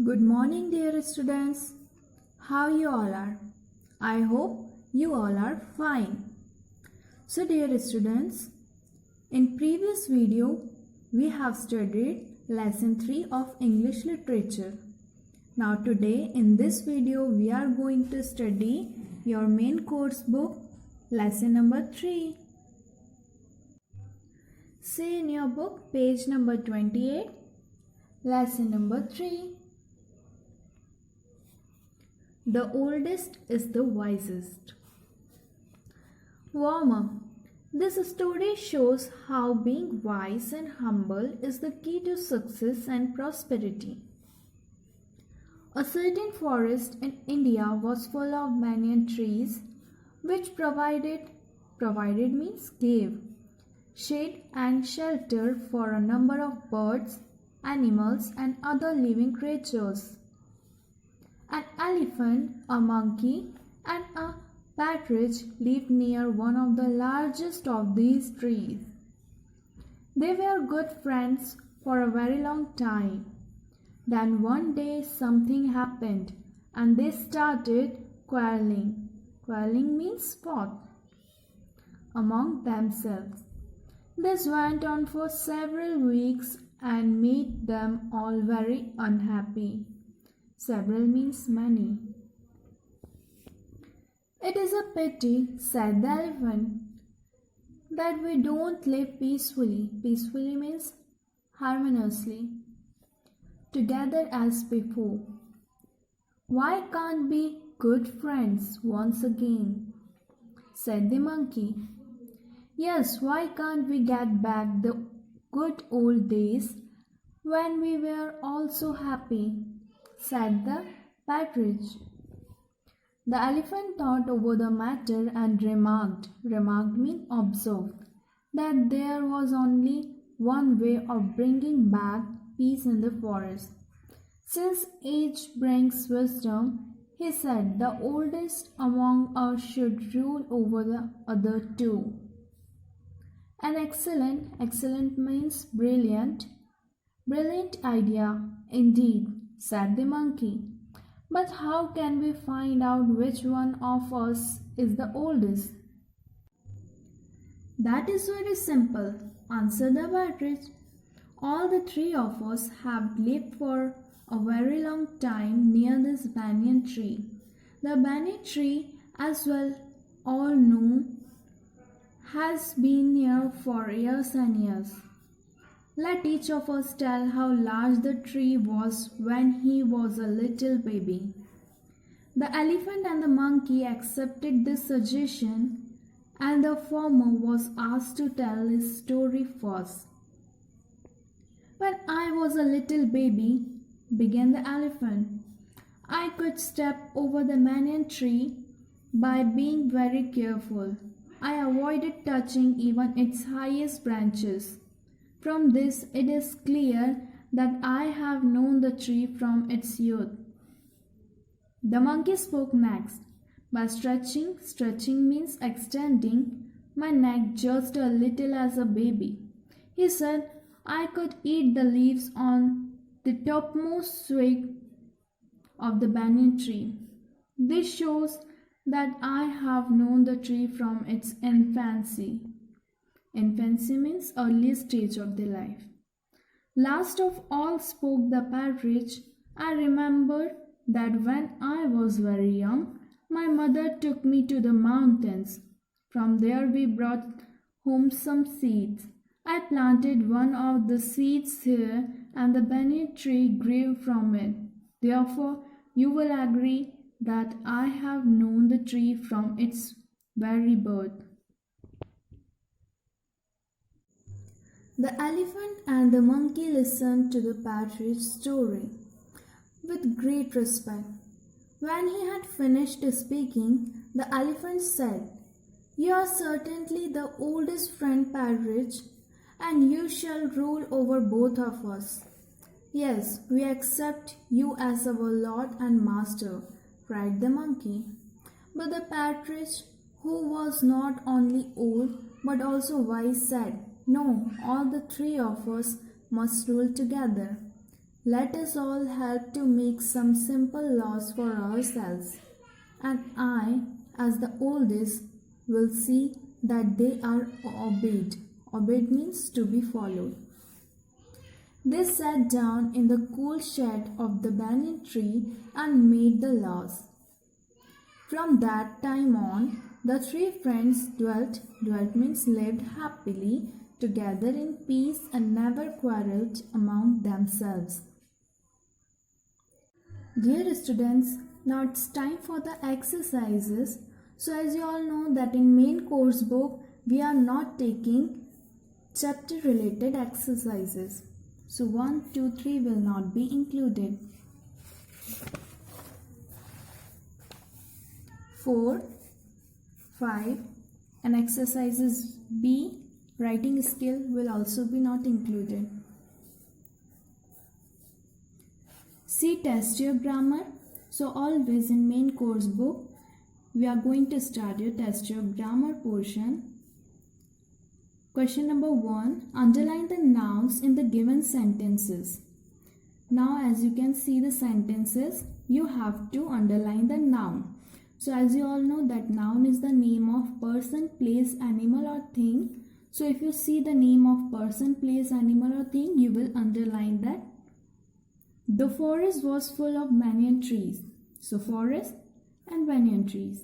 Good morning, dear students. How you all are? I hope you all are fine. So, dear students, in previous video we have studied lesson 3 of English literature. Now today in this video we are going to study your main course book lesson number 3. See in your book page number 28, lesson number 3. The oldest is the wisest. Warmer. This story shows how being wise and humble is the key to success and prosperity. A certain forest in India was full of banyan trees which provided means gave shade and shelter for a number of birds, animals and other living creatures. An elephant, a monkey, and a partridge lived near one of the largest of these trees. They were good friends for a very long time. Then one day something happened and they started quarreling. Quarreling means fought among themselves. This went on for several weeks and made them all very unhappy. Several means many. It is a pity, said the elephant, that we don't live peacefully. Peacefully means harmoniously, together as before. Why can't we be good friends once again? Said the monkey. Yes, why can't we get back the good old days when we were all so happy? Said the partridge. The elephant thought over the matter and remarked means observed, that there was only one way of bringing back peace in the forest. Since age brings wisdom, he said, the oldest among us should rule over the other two. An excellent means brilliant idea indeed, said the monkey. But how can we find out which one of us is the oldest? That is very simple, answered the partridge. All the three of us have lived for a very long time near this banyan tree. The banyan tree, as well all know, has been near for years and years. Let each of us tell how large the tree was when he was a little baby. The elephant and the monkey accepted this suggestion, and the former was asked to tell his story first. When I was a little baby, began the elephant, I could step over the banyan tree by being very careful. I avoided touching even its highest branches. From this, it is clear that I have known the tree from its youth. The monkey spoke next. By stretching means extending my neck just a little as a baby. He said, I could eat the leaves on the topmost twig of the banyan tree. This shows that I have known the tree from its infancy. Infancy means early stage of the life. Last of all spoke the partridge. I remember that when I was very young, my mother took me to the mountains. From there we brought home some seeds. I planted one of the seeds here and the banyan tree grew from it. Therefore, you will agree that I have known the tree from its very birth. The elephant and the monkey listened to the partridge's story with great respect. When he had finished speaking, the elephant said, You are certainly the oldest friend, partridge, and you shall rule over both of us. Yes, we accept you as our lord and master, cried the monkey. But the partridge, who was not only old but also wise, said, No, all the three of us must rule together. Let us all help to make some simple laws for ourselves, and I, as the oldest, will see that they are obeyed. Obeyed means to be followed. They sat down in the cool shade of the banyan tree and made the laws. From that time on, the three friends dwelt means lived happily together in peace and never quarreled among themselves. Dear students, now it's time for the exercises. So as you all know that in main course book we are not taking chapter related exercises. So 1, 2, 3 will not be included. 4, 5 and exercises B, writing skill, will also be not included. C, test your grammar. So always in main course book we are going to start your test your grammar portion. Question number 1, underline the nouns in the given sentences. Now as you can see the sentences, you have to underline the noun. So as you all know that noun is the name of person, place, animal or thing. So if you see the name of person, place, animal or thing, you will underline that. The forest was full of banyan trees. So forest and banyan trees.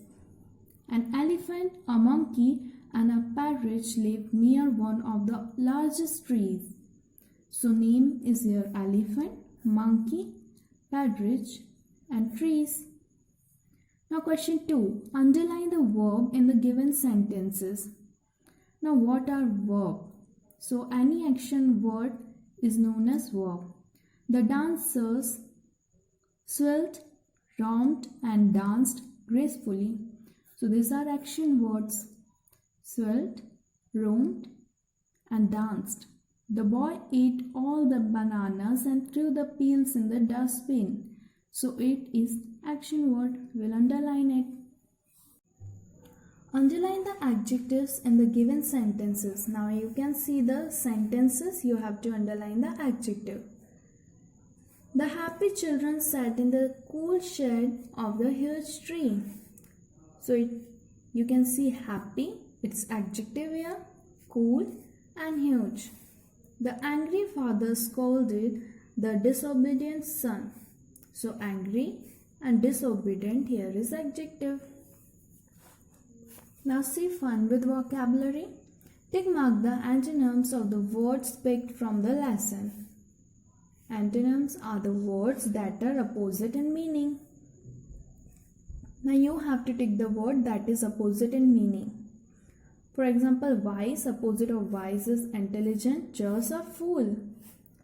An elephant, a monkey and a parrot lived near one of the largest trees. So name is here elephant, monkey, parrot and trees. Now question 2. Underline the verb in the given sentences. Now what are verb? So any action word is known as verb. The dancers swelled, romped and danced gracefully. So these are action words. Swelled, roamed and danced. The boy ate all the bananas and threw the peels in the dustbin. So it is action word. We'll underline it. Underline the adjectives in the given sentences. Now you can see the sentences. You have to underline the adjective. The happy children sat in the cool shade of the huge tree. So you can see happy. It's adjective here, cool and huge. The angry father scolded the disobedient son. So angry and disobedient here is adjective. Now see fun with vocabulary. Tick mark the antonyms of the words picked from the lesson. Antonyms are the words that are opposite in meaning. Now you have to tick the word that is opposite in meaning. For example, wise, opposite of wise is intelligent, just or fool.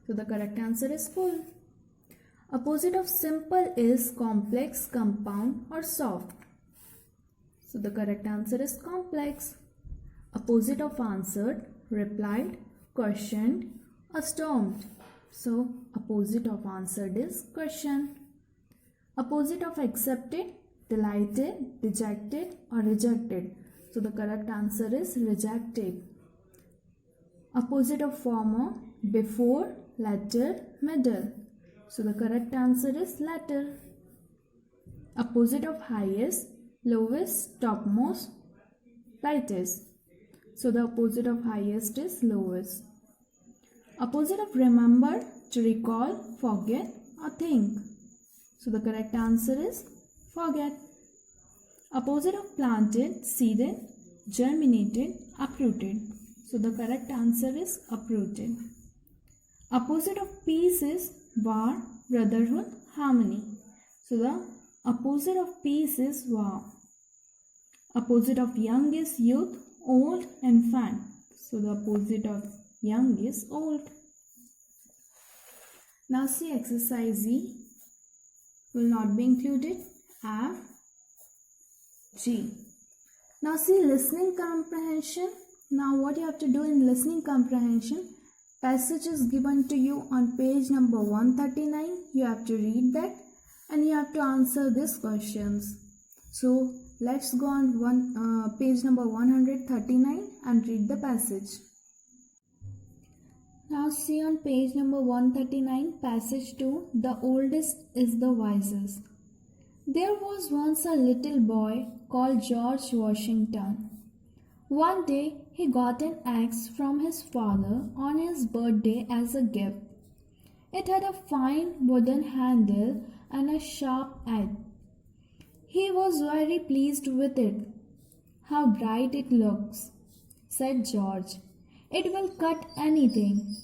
So the correct answer is fool. Opposite of simple is complex, compound or soft. So the correct answer is complex. Opposite of answered, replied, questioned or stormed. So opposite of answered is question. Opposite of accepted, delighted, dejected or rejected. So the correct answer is rejected. Opposite of former, before, latter, middle. So the correct answer is latter. Opposite of highest, lowest, topmost, lightest. So the opposite of highest is lowest. Opposite of remember, to recall, forget or think. So the correct answer is forget. Opposite of planted, seeded, germinated, uprooted. So the correct answer is uprooted. Opposite of peace is war, brotherhood, harmony. So the opposite of peace is war. Opposite of young is youth, old, infant. So the opposite of young is old. Now see exercise E will not be included. F, G. Now see listening comprehension. Now what you have to do in listening comprehension, passage is given to you on page number 139. You have to read that and you have to answer these questions. So let's go on page number 139 and read the passage. Now see on page number 139, passage 2, the oldest is the wisest. There was once a little boy called George Washington. One day he got an axe from his father on his birthday as a gift. It had a fine wooden handle and a sharp edge. He was very pleased with it. How bright it looks, said George. It will cut anything.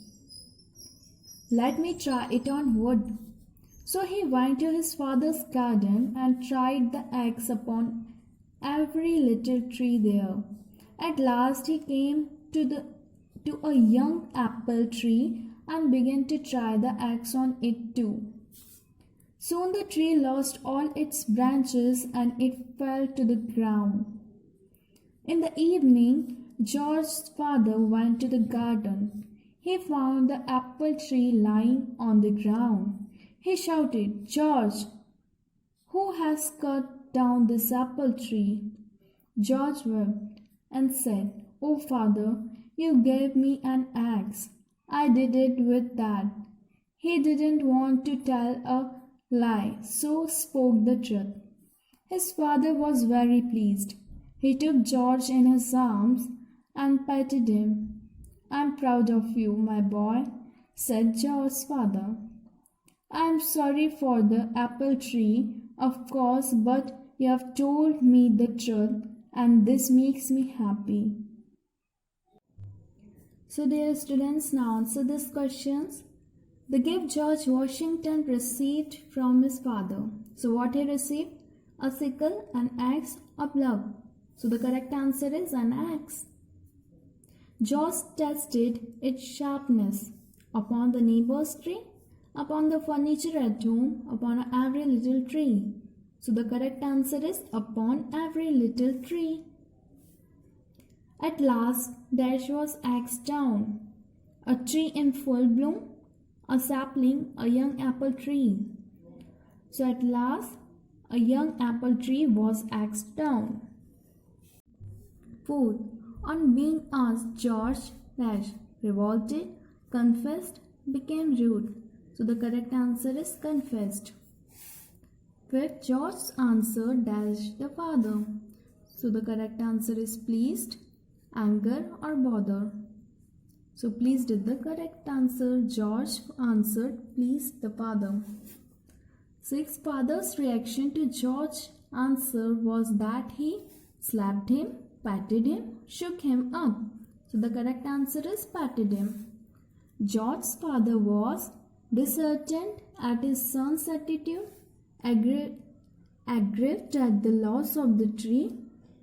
Let me try it on wood. So he went to his father's garden and tried the axe upon every little tree there. At last he came to a young apple tree and began to try the axe on it too. Soon the tree lost all its branches and it fell to the ground. In the evening, George's father went to the garden. He found the apple tree lying on the ground. He shouted, "George, who has cut down this apple tree?" George wept and said, "Oh, father, you gave me an axe. I did it with that." He didn't want to tell a lie, so spoke the truth. His father was very pleased. He took George in his arms and petted him. "I'm proud of you, my boy," said George's father. "I'm sorry for the apple tree, of course, but you have told me the truth, and this makes me happy." So, dear students, now answer these questions. The gift George Washington received from his father. So, what he received? A sickle, an axe, a plough. So, the correct answer is an axe. George tested its sharpness upon the neighbor's tree, upon the furniture at home, upon every little tree. So the correct answer is upon every little tree. At last, dash was axed down. A tree in full bloom, a sapling, a young apple tree. So at last, a young apple tree was axed down. Fourth, on being asked, George dash revolted, confessed, became rude. So the correct answer is confessed. Fifth, George's answer dash the father. So the correct answer is pleased, anger or bother. So pleased is the correct answer. George answered pleased the father. Sixth, father's reaction to George's answer was that he slapped him, patted him, shook him up. So the correct answer is patted him. George's father was disheartened at his son's attitude, aggrieved at the loss of the tree,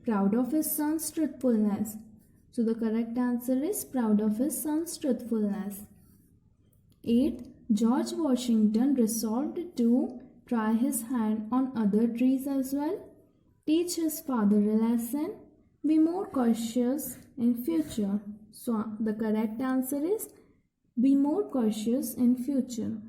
proud of his son's truthfulness. So the correct answer is proud of his son's truthfulness. 8. George Washington resolved to try his hand on other trees as well, teach his father a lesson, be more cautious in future. So the correct answer is be more cautious in future.